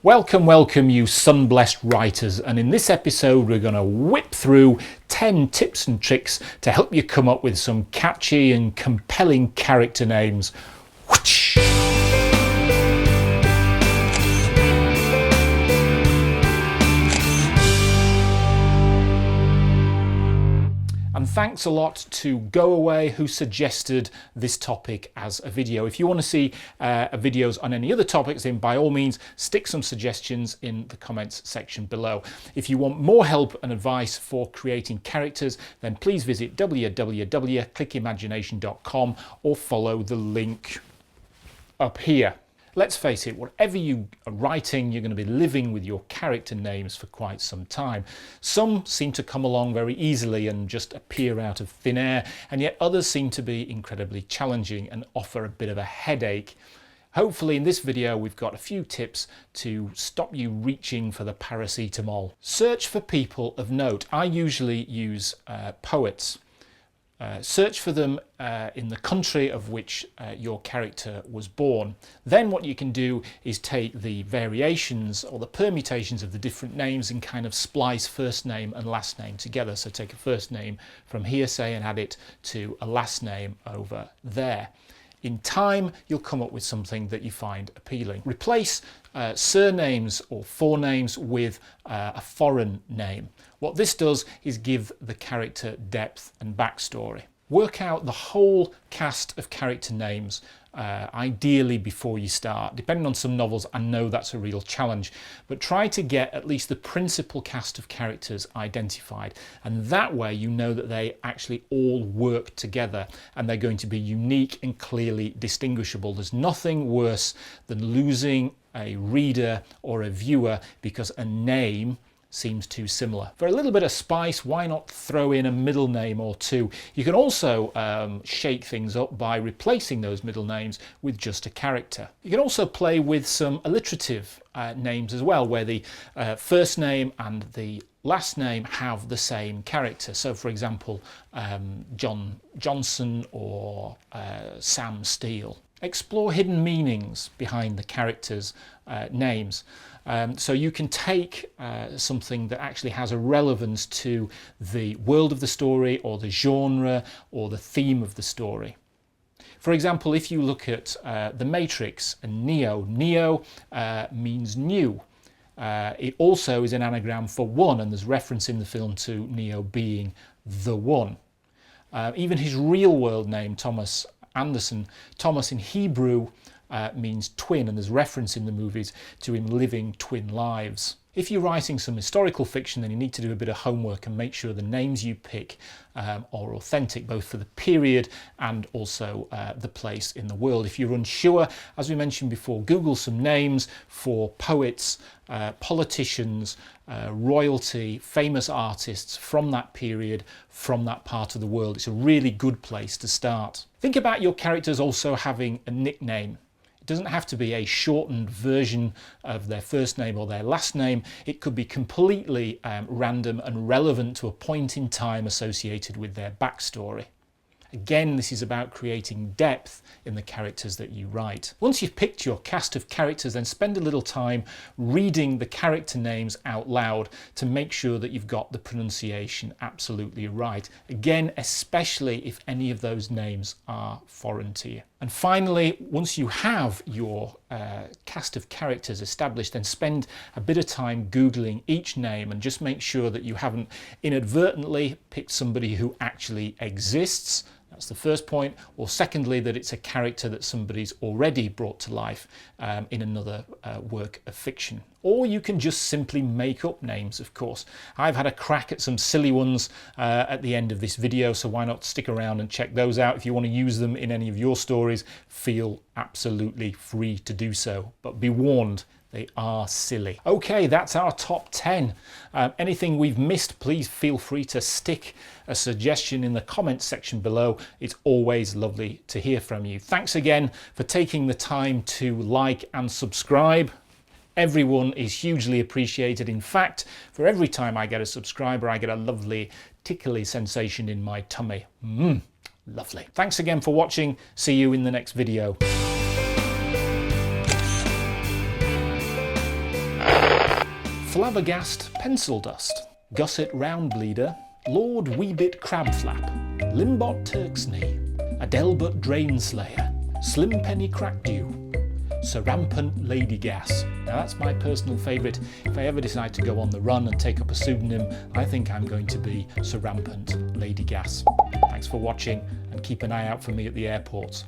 Welcome you sun-blessed writers, and in this episode we're going to whip through 10 tips and tricks to help you come up with some catchy and compelling character names. Whoosh! And thanks a lot to Go Away who suggested this topic as a video. If you want to see videos on any other topics, then by all means stick some suggestions in the comments section below. If you want more help and advice for creating characters, then please visit www.clickimagination.com or follow the link up here. Let's face it, whatever you are writing, you're going to be living with your character names for quite some time. Some seem to come along very easily and just appear out of thin air, and yet others seem to be incredibly challenging and offer a bit of a headache. Hopefully in this video we've got a few tips to stop you reaching for the paracetamol. Search for people of note. I usually use poets. Search for them in the country of which your character was born. Then what you can do is take the variations or the permutations of the different names and kind of splice first name and last name together. So take a first name from here, say, and add it to a last name over there. In time, you'll come up with something that you find appealing. Replace surnames or forenames with a foreign name. What this does is give the character depth and backstory. Work out the whole cast of character names, ideally before you start. Depending on some novels, I know that's a real challenge, but try to get at least the principal cast of characters identified, and that way you know that they actually all work together and they're going to be unique and clearly distinguishable. There's nothing worse than losing a reader or a viewer because a name seems too similar. For a little bit of spice, why not throw in a middle name or two? You can also shake things up by replacing those middle names with just a character. You can also play with some alliterative names as well, where the first name and the last name have the same character. So for example, John Johnson or Sam Steele. Explore hidden meanings behind the characters' names. So you can take something that actually has a relevance to the world of the story or the genre or the theme of the story. For example, if you look at The Matrix and Neo, Neo means new. It also is an anagram for one, and there's reference in the film to Neo being the one. Even his real world name, Thomas Anderson, Thomas in Hebrew means twin, and there's reference in the movies to him living twin lives. If you're writing some historical fiction, then you need to do a bit of homework and make sure the names you pick are authentic, both for the period and also the place in the world. If you're unsure, as we mentioned before, Google some names for poets, politicians, royalty, famous artists from that period, from that part of the world. It's a really good place to start. Think about your characters also having a nickname. It doesn't have to be a shortened version of their first name or their last name. It could be completely random and relevant to a point in time associated with their backstory. Again, this is about creating depth in the characters that you write. Once you've picked your cast of characters, then spend a little time reading the character names out loud to make sure that you've got the pronunciation absolutely right. Again, especially if any of those names are foreign to you. And finally, once you have your cast of characters established, then spend a bit of time Googling each name and just make sure that you haven't inadvertently picked somebody who actually exists. That's the first point. Or secondly, that it's a character that somebody's already brought to life in another work of fiction. Or you can just simply make up names, of course. I've had a crack at some silly ones at the end of this video, so why not stick around and check those out. If you want to use them in any of your stories, feel absolutely free to do so. But be warned, they are silly. Okay, that's our top 10. Anything we've missed, please feel free to stick a suggestion in the comments section below. It's always lovely to hear from you. Thanks again for taking the time to like and subscribe. Everyone is hugely appreciated. In fact, for every time I get a subscriber, I get a lovely tickly sensation in my tummy. Lovely. Thanks again for watching. See you in the next video. Flabbergast Pencil Dust, Gusset Roundbleeder, Lord Weebit Crabflap, Limbot Turk's Knee, Adelbert Drainslayer, Slimpenny Crackdew, Sir Rampant Lady Gas. Now that's my personal favourite. If I ever decide to go on the run and take up a pseudonym, I think I'm going to be Sir Rampant Lady Gas. Thanks for watching, and keep an eye out for me at the airports.